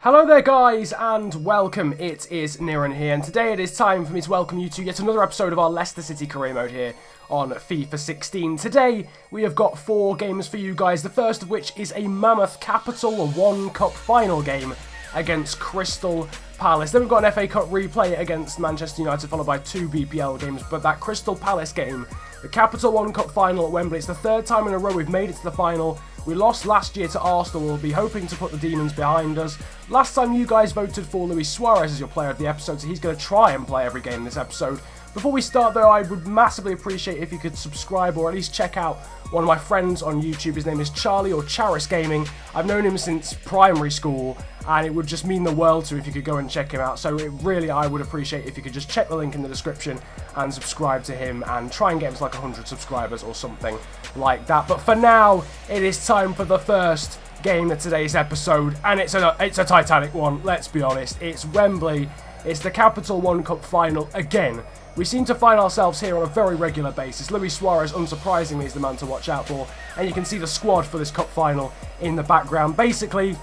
Hello there guys and welcome, it is Niran here and today it is time for me to welcome you to yet another episode of our Leicester City career mode here on FIFA 16. Today we have got 4 games for you guys, the first of which is a mammoth Capital One Cup final game against Crystal Palace. Then we've got an FA Cup replay against Manchester United followed by 2 BPL games, but that Crystal Palace game, the Capital One Cup final at Wembley, it's the 3rd time in a row we've made it to the final. We lost last year to Arsenal, we'll be hoping to put the demons behind us. Last time you guys voted for Luis Suarez as your player of the episode, so he's going to try and play every game in this episode. Before we start though, I would massively appreciate if you could subscribe or at least check out one of my friends on YouTube. His name is Charlie or Charis Gaming. I've known him since primary school and it would just mean the world to me if you could go and check him out. So I would appreciate if you could just check the link in the description and subscribe to him and try and get him to like 100 subscribers or something like that. But for now, it is time for the first game of today's episode, and it's a titanic one, let's be honest. It's Wembley, it's the Capital One Cup final again. We seem to find ourselves here on a very regular basis. Luis Suarez, unsurprisingly, is the man to watch out for, and you can see the squad for this cup final in the background. Basically,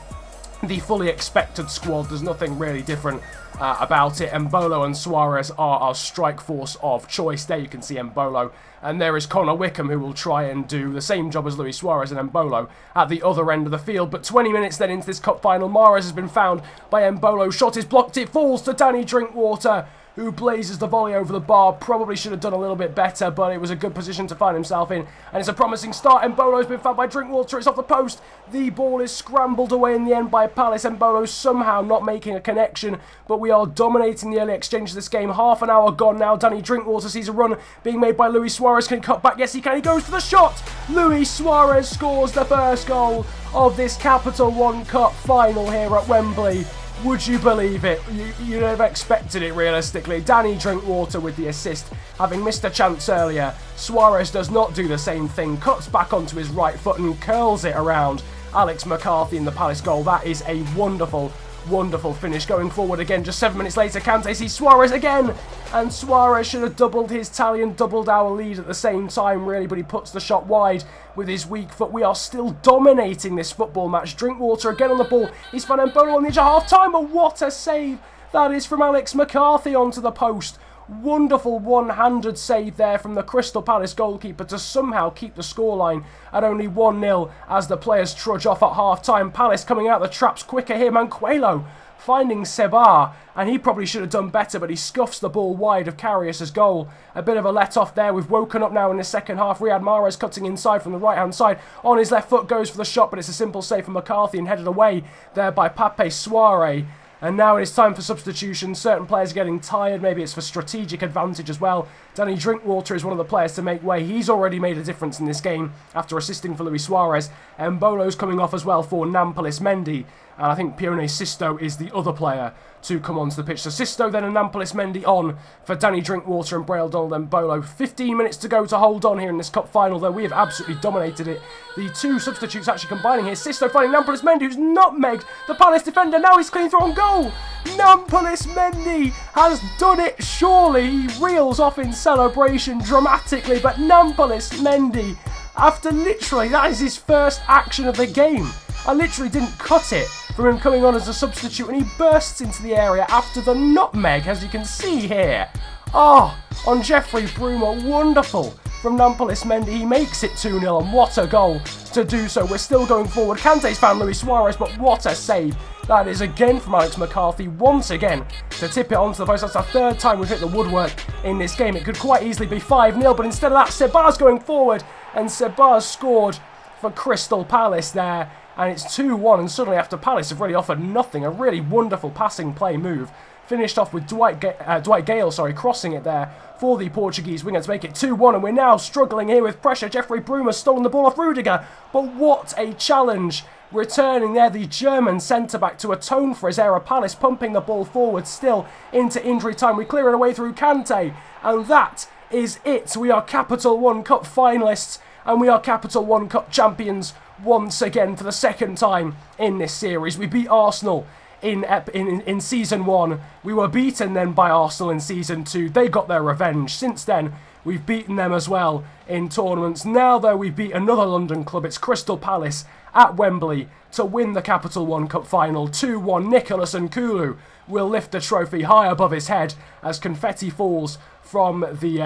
the fully expected squad, there's nothing really different about it. Embolo and Suarez are our strike force of choice. There you can see Embolo, and there is Connor Wickham, who will try and do the same job as Luis Suarez and Embolo at the other end of the field. But 20 minutes then into this cup final, Mahrez has been found by Embolo. Shot is blocked, it falls to Danny Drinkwater, who blazes the volley over the bar. Probably should have done a little bit better, but it was a good position to find himself in, and it's a promising start. Embolo's been found by Drinkwater, it's off the post. The ball is scrambled away in the end by Palace. Embolo somehow not making a connection, but we are dominating the early exchange of this game. Half an hour gone now. Danny Drinkwater sees a run being made by Luis Suarez. Can he cut back? Yes, he can. He goes for the shot. Luis Suarez scores the first goal of this Capital One Cup final here at Wembley. Would you believe it? You'd have expected it realistically. Danny Drinkwater with the assist, having missed a chance earlier. Suarez does not do the same thing, cuts back onto his right foot and curls it around Alex McCarthy in the Palace goal. That is a wonderful, wonderful finish. Going forward again, just 7 minutes later, Kante sees Suarez again, and Suarez should have doubled his tally and doubled our lead at the same time really, but he puts the shot wide with his weak foot. We are still dominating this football match. Drinkwater again on the ball. He's found Embolo on the edge of half time, but what a save that is from Alex McCarthy onto the post. Wonderful one-handed save there from the Crystal Palace goalkeeper to somehow keep the scoreline at only 1-0 as the players trudge off at half-time. Palace coming out the traps quicker here. Manquelo finding Sebar, and he probably should have done better, but he scuffs the ball wide of Karius's goal. A bit of a let-off there. We've woken up now in the second half. Riyad Mahrez cutting inside from the right-hand side. On his left foot goes for the shot, but it's a simple save from McCarthy and headed away there by Pape Suarez. And now it is time for substitution. Certain players are getting tired. Maybe it's for strategic advantage as well. Danny Drinkwater is one of the players to make way. He's already made a difference in this game after assisting for Luis Suarez. Embolo's coming off as well for Nampalys Mendy. And I think Pione Sisto is the other player to come onto the pitch. So Sisto then and Nampalys Mendy on for Danny Drinkwater and Braille Donald Embolo. 15 minutes to go to hold on here in this cup final, though we have absolutely dominated it. The 2 substitutes actually combining here. Sisto finding Nampalys Mendy, who's nutmegged the Palace defender. Now he's clean through on goal. Nampalys Mendy has done it, surely. He reels off in celebration dramatically, but Nampalys Mendy, after literally, that is his first action of the game. I literally didn't cut it from him coming on as a substitute, and he bursts into the area after the nutmeg, as you can see here. Oh, on Jeffrey Bruma, wonderful from Nampalys Mendy. He makes it 2-0, and what a goal to do so. We're still going forward. Kante's found Luis Suarez, but what a save that is again from Alex McCarthy, once again, to tip it onto the post. That's the 3rd time we've hit the woodwork in this game. It could quite easily be 5-0, but instead of that, Sebar's going forward, and Sebar's scored for Crystal Palace there. And it's 2-1, and suddenly after Palace have really offered nothing, a really wonderful passing play move. Finished off with Dwight Gale, crossing it there for the Portuguese winger to make it 2-1, and we're now struggling here with pressure. Jeffrey Bruma stolen the ball off Rudiger, but what a challenge. Returning there, the German centre-back to atone for his error. Palace pumping the ball forward still into injury time. We clear it away through Kante, and that is it. We are Capital One Cup finalists, and we are Capital One Cup champions once again for the 2nd time in this series. We beat Arsenal in Season 1. We were beaten then by Arsenal in Season 2. They got their revenge. Since then, We've beaten them as well in tournaments. Now, though, we beat another London club. It's Crystal Palace at Wembley to win the Capital One Cup final. 2-1. Nicholas Nkulu will lift the trophy high above his head as confetti falls from the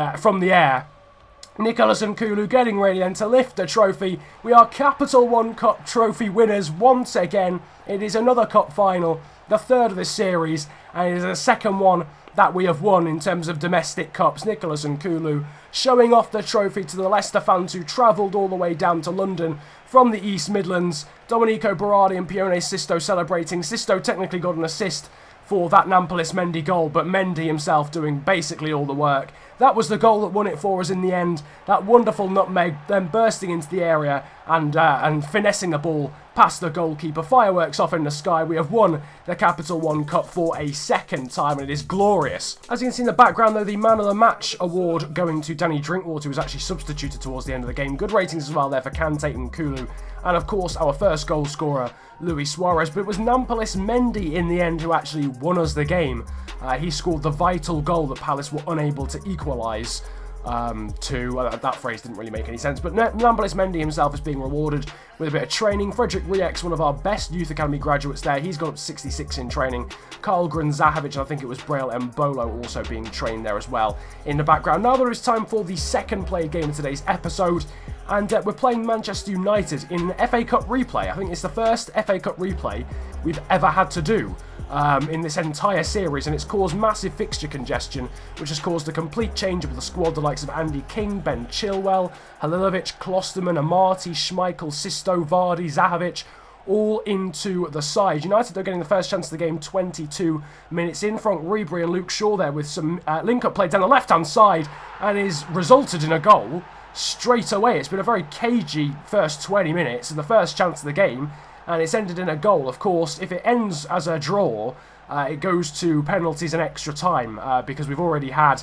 air. Nicholas Nkulu getting ready then to lift the trophy. We are Capital One Cup trophy winners once again. It is another cup final, the third of this series, and it is the second one that we have won in terms of domestic cups. Nicholas Nkulu showing off the trophy to the Leicester fans who travelled all the way down to London from the East Midlands. Domenico Berardi and Pione Sisto celebrating. Sisto technically got an assist for that Nampalys Mendy goal, but Mendy himself doing basically all the work. That was the goal that won it for us in the end. That wonderful nutmeg, then bursting into the area and finessing the ball past the goalkeeper. Fireworks off in the sky. We have won the Capital One Cup for a second time, and it is glorious. As you can see in the background, though, the Man of the Match award going to Danny Drinkwater, who was actually substituted towards the end of the game. Good ratings as well there for Kante and Nkulu. And, of course, our first goal scorer, Luis Suarez. But it was Nampalys Mendy in the end who actually won us the game. He scored the vital goal that Palace were unable to equalise that phrase didn't really make any sense, but Nampalys Mendy himself is being rewarded with a bit of training. Frederick Riex, one of our best youth academy graduates there, he's got up to 66 in training. Karlgren Zahovic, and I think it was Braille Mbolo also being trained there as well in the background. Now there is time for the second played game of today's episode, and we're playing Manchester United in an FA Cup replay. I think it's the first FA Cup replay we've ever had to do in this entire series, and it's caused massive fixture congestion, which has caused a complete change of the squad. The likes of Andy King, Ben Chilwell, Halilovic, Klosterman, Amati, Schmeichel, Sisto, Vardy, Zahovic, all into the side. United are getting the first chance of the game 22 minutes in. Frank Ribery and Luke Shaw there with some link-up play down the left-hand side, and is resulted in a goal straight away. It's been a very cagey first 20 minutes and the first chance of the game, and it's ended in a goal. Of course, if it ends as a draw, it goes to penalties and extra time, because we've already had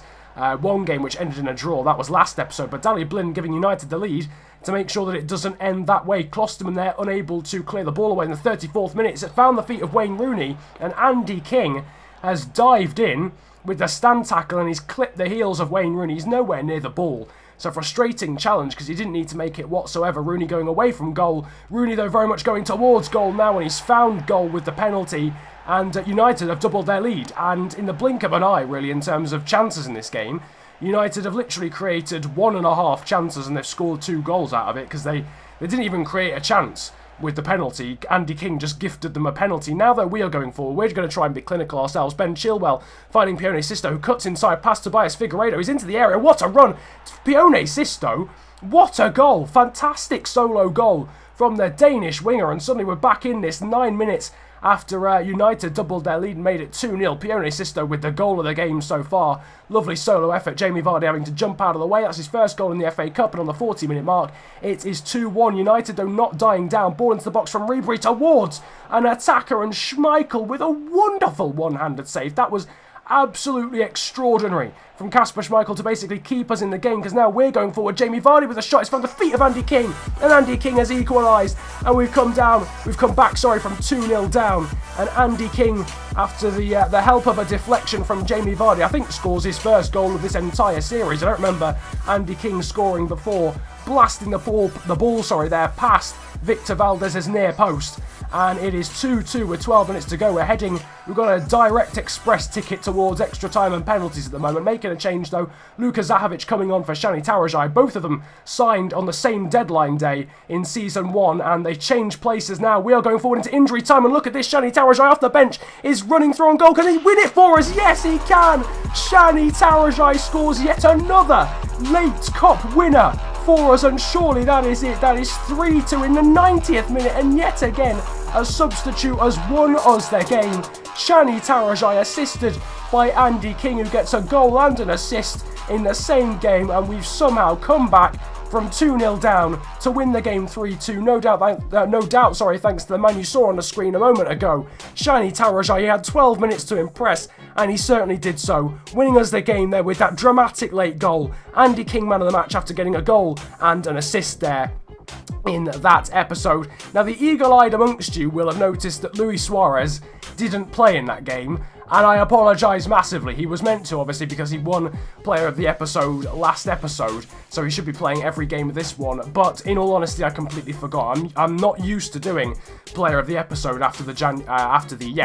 one game which ended in a draw. That was last episode, but Daley Blind giving United the lead to make sure that it doesn't end that way. Klosterman there unable to clear the ball away in the 34th minute. It found the feet of Wayne Rooney, and Andy King has dived in with the stand tackle and he's clipped the heels of Wayne Rooney. He's nowhere near the ball. So frustrating challenge because he didn't need to make it whatsoever. Rooney going away from goal. Rooney, though, very much going towards goal now, and he's found goal with the penalty. And United have doubled their lead. And in the blink of an eye, really, in terms of chances in this game, United have literally created 1.5 chances and they've scored 2 goals out of it because they didn't even create a chance with the penalty. Andy King just gifted them a penalty. Now, though, we are going forward. We're going to try and be clinical ourselves. Ben Chilwell finding Pione Sisto, who cuts inside past Tobias Figueiredo. He's into the area. What a run. Pione Sisto. What a goal. Fantastic solo goal from the Danish winger. And suddenly we're back in this 9 minutes after United doubled their lead and made it 2-0. Pione Sisto with the goal of the game so far. Lovely solo effort. Jamie Vardy having to jump out of the way. That's his first goal in the FA Cup, and on the 40-minute mark, it is 2-1. United, though, not dying down. Ball into the box from Ribery towards an attacker, and Schmeichel with a wonderful one-handed save. That was absolutely extraordinary from Kasper Schmeichel to basically keep us in the game, because now we're going forward. Jamie Vardy with a shot. It's from the feet of Andy King, and Andy King has equalised, and we've come back from 2-0 down, and Andy King, after the help of a deflection from Jamie Vardy, I think scores his first goal of this entire series. I don't remember Andy King scoring before, blasting the ball there past Victor Valdez's near post. And it is 2-2 with 12 minutes to go. We've got a direct express ticket towards extra time and penalties at the moment. Making a change, though, Luka Zahovic coming on for Shani Tarajai. Both of them signed on the same deadline day in Season 1, and they change places now. We are going forward into injury time, and look at this. Shani Tarajai off the bench is running through on goal. Can he win it for us? Yes, he can. Shani Tarajai scores yet another late cup winner for us, and surely that is it. That is 3-2 in the 90th minute, and yet again a substitute has won us their game. Shani Tarajai assisted by Andy King, who gets a goal and an assist in the same game, and we've somehow come back from 2-0 down to win the game 3-2. No doubt, thanks to the man you saw on the screen a moment ago. Shani Tarajai, he had 12 minutes to impress, and he certainly did so, winning us the game there with that dramatic late goal. Andy King, man of the match, after getting a goal and an assist there in that episode. Now, the eagle-eyed amongst you will have noticed that Luis Suarez didn't play in that game. And I apologise massively. He was meant to, obviously, because he won Player of the Episode last episode, so he should be playing every game of this one. But in all honesty, I completely forgot. I'm not used to doing Player of the Episode after the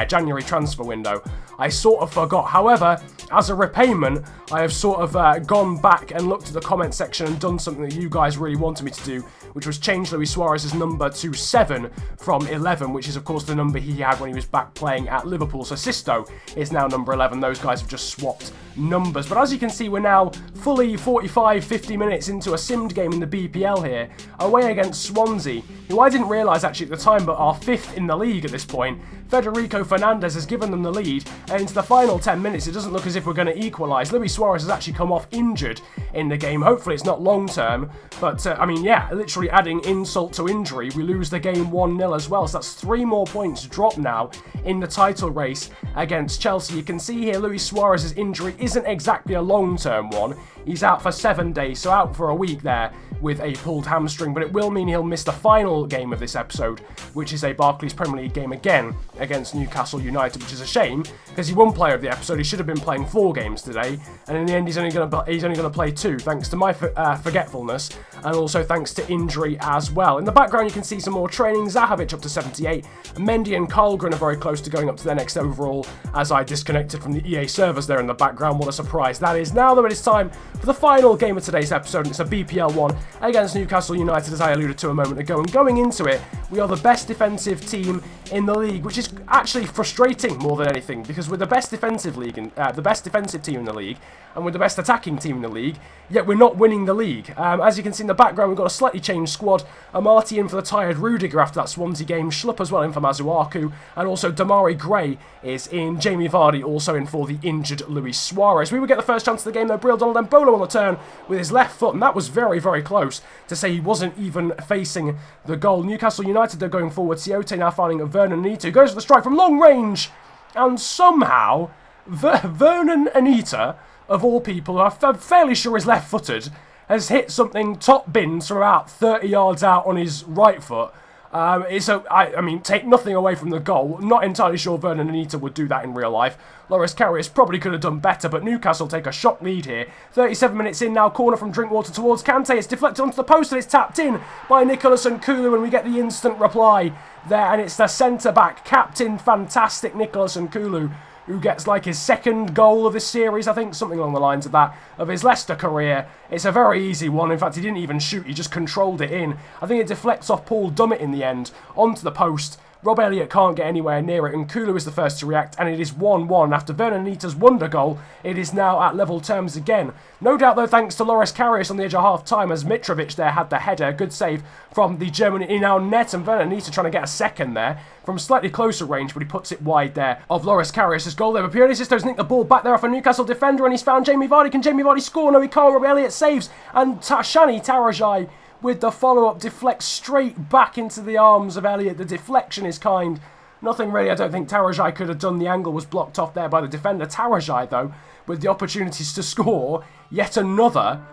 January transfer window. I sort of forgot. However, as a repayment, I have sort of gone back and looked at the comment section and done something that you guys really wanted me to do, which was change Luis Suarez's number to 7 from 11, which is of course the number he had when he was back playing at Liverpool. So Sisto is now number 11. Those guys have just swapped numbers. But as you can see, we're now fully 45-50 minutes into a simmed game in the BPL here, away against Swansea, who I didn't realise actually at the time, but are 5th in the league at this point. Federico Fernandez has given them the lead, and into the final 10 minutes, it doesn't look as if we're going to equalise. Luis Suarez has actually come off injured in the game. Hopefully it's not long term, but I mean, yeah, literally adding insult to injury, we lose the game 1-0 as well, so that's 3 more points dropped now in the title race against Chelsea. You can see here Luis Suarez's injury isn't exactly a long-term one. He's out for 7 days, so out for a week there with a pulled hamstring, but it will mean he'll miss the final game of this episode, which is a Barclays Premier League game again against Newcastle United, which is a shame because he won Player of the Episode. He should have been playing 4 games today, and in the end he's only going to play 2, thanks to my forgetfulness and also thanks to injury as well. In the background you can see some more training. Zahovic up to 78, Mendy and Karlgren are very close to going up to their next overall, as I disconnected from the EA servers there in the background. What a surprise that is. Now though, it is time for the final game of today's episode, and it's a BPL one against Newcastle United, as I alluded to a moment ago. And going into it, we are the best defensive team in the league, which is actually frustrating more than anything, because we're the best defensive team in the league, and we're the best attacking team in the league, yet we're not winning the league. As you can see in the background, we've got a slightly changed squad. Amati in for the tired Rudiger after that Swansea game, Schlupp as well in for Masuaku, and also Damari Gray is in, Jamie Vardy also in for the injured Luis Suarez. We would get the first chance of the game though. Bril Donald Embolo on the turn with his left foot, and that was very, very close to say he wasn't even facing the goal. Newcastle United, they're going forward. Jayceeoh now finding Vernon Anita, who goes for the strike from long range, and somehow Vernon Anita, of all people, I'm fairly sure is left-footed, has hit something top bins from about 30 yards out on his right foot. I mean, take nothing away from the goal. Not entirely sure Vernon Anita would do that in real life. Loris Karius probably could have done better, but Newcastle take a shock lead here. 37 minutes in now, corner from Drinkwater towards Kante. It's deflected onto the post and it's tapped in by Nicholas Nkulu, and we get the instant reply there, and it's the centre-back captain, fantastic Nicholas Nkulu, who gets like his second goal of this series, I think, something along the lines of that, of his Leicester career. It's a very easy one. In fact, he didn't even shoot, he just controlled it in. I think it deflects off Paul Dummett in the end, onto the post. Rob Elliott can't get anywhere near it, and Nkulu is the first to react, and it is 1-1. After Vernon Anita's wonder goal, it is now at level terms again. No doubt, though, thanks to Loris Karius on the edge of half-time, as Mitrovic there had the header. Good save from the German in our net, and Vernon Anita trying to get a second there from slightly closer range, but he puts it wide there of Loris Karius' goal there. But Pione Sisto's nicked the ball back there off a Newcastle defender, and he's found Jamie Vardy. Can Jamie Vardy score? No, he can't. Rob Elliott saves, and Shani Tarajai with the follow-up deflects straight back into the arms of Elliott. The deflection is kind. Nothing really, I don't think Tarajai could have done. The angle was blocked off there by the defender. Tarajai, though, with the opportunities to score yet another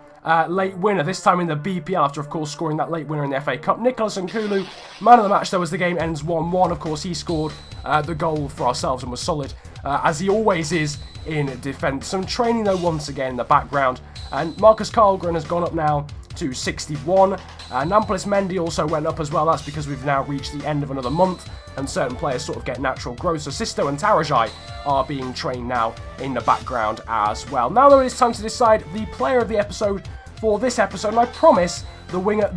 late winner, this time in the BPL, after, of course, scoring that late winner in the FA Cup. Nicholas Nkulu, man of the match, though, as the game ends 1-1. Of course, he scored the goal for ourselves and was solid, as he always is in defence. Some training, though, once again in the background. And Marcus Karlgren has gone up now to 61. Nampalys Mendy also went up as well. That's because we've now reached the end of another month, and certain players sort of get natural growth. So Sisto and Tarajai are being trained now in the background as well. Now, though, it is time to decide the player of the episode for this episode, and I promise the winner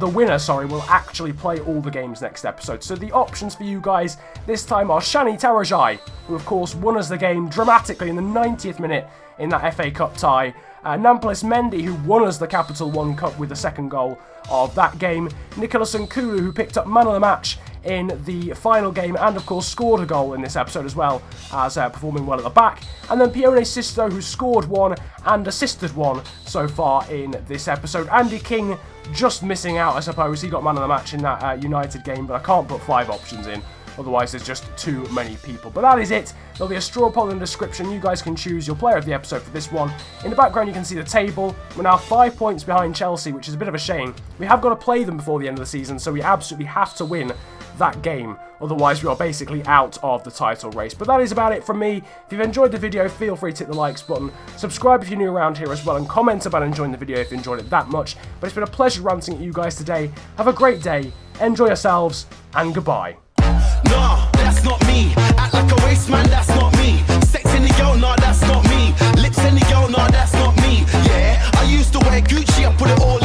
will actually play all the games next episode. So the options for you guys this time are Shani Tarajai, who of course won us the game dramatically in the 90th minute in that FA Cup tie. Nampalys Mendy, who won us the Capital One Cup with the second goal of that game. Nicholas Nkulu, who picked up man of the match in the final game and, of course, scored a goal in this episode as well as performing well at the back. And then Pione Sisto, who scored one and assisted one so far in this episode. Andy King just missing out, I suppose. He got man of the match in that United game, but I can't put 5 options in. Otherwise, there's just too many people. But that is it. There'll be a straw poll in the description. You guys can choose your player of the episode for this one. In the background, you can see the table. We're now 5 points behind Chelsea, which is a bit of a shame. We have got to play them before the end of the season, so we absolutely have to win that game. Otherwise, we are basically out of the title race. But that is about it from me. If you've enjoyed the video, feel free to hit the likes button. Subscribe if you're new around here as well, and comment about enjoying the video if you enjoyed it that much. But it's been a pleasure ranting at you guys today. Have a great day, enjoy yourselves, and goodbye. Nah, that's not me. Act like a waste man, that's not me. Sex in the girl, nah, that's not me. Lips in the girl, nah, that's not me. Yeah, I used to wear Gucci, I put it all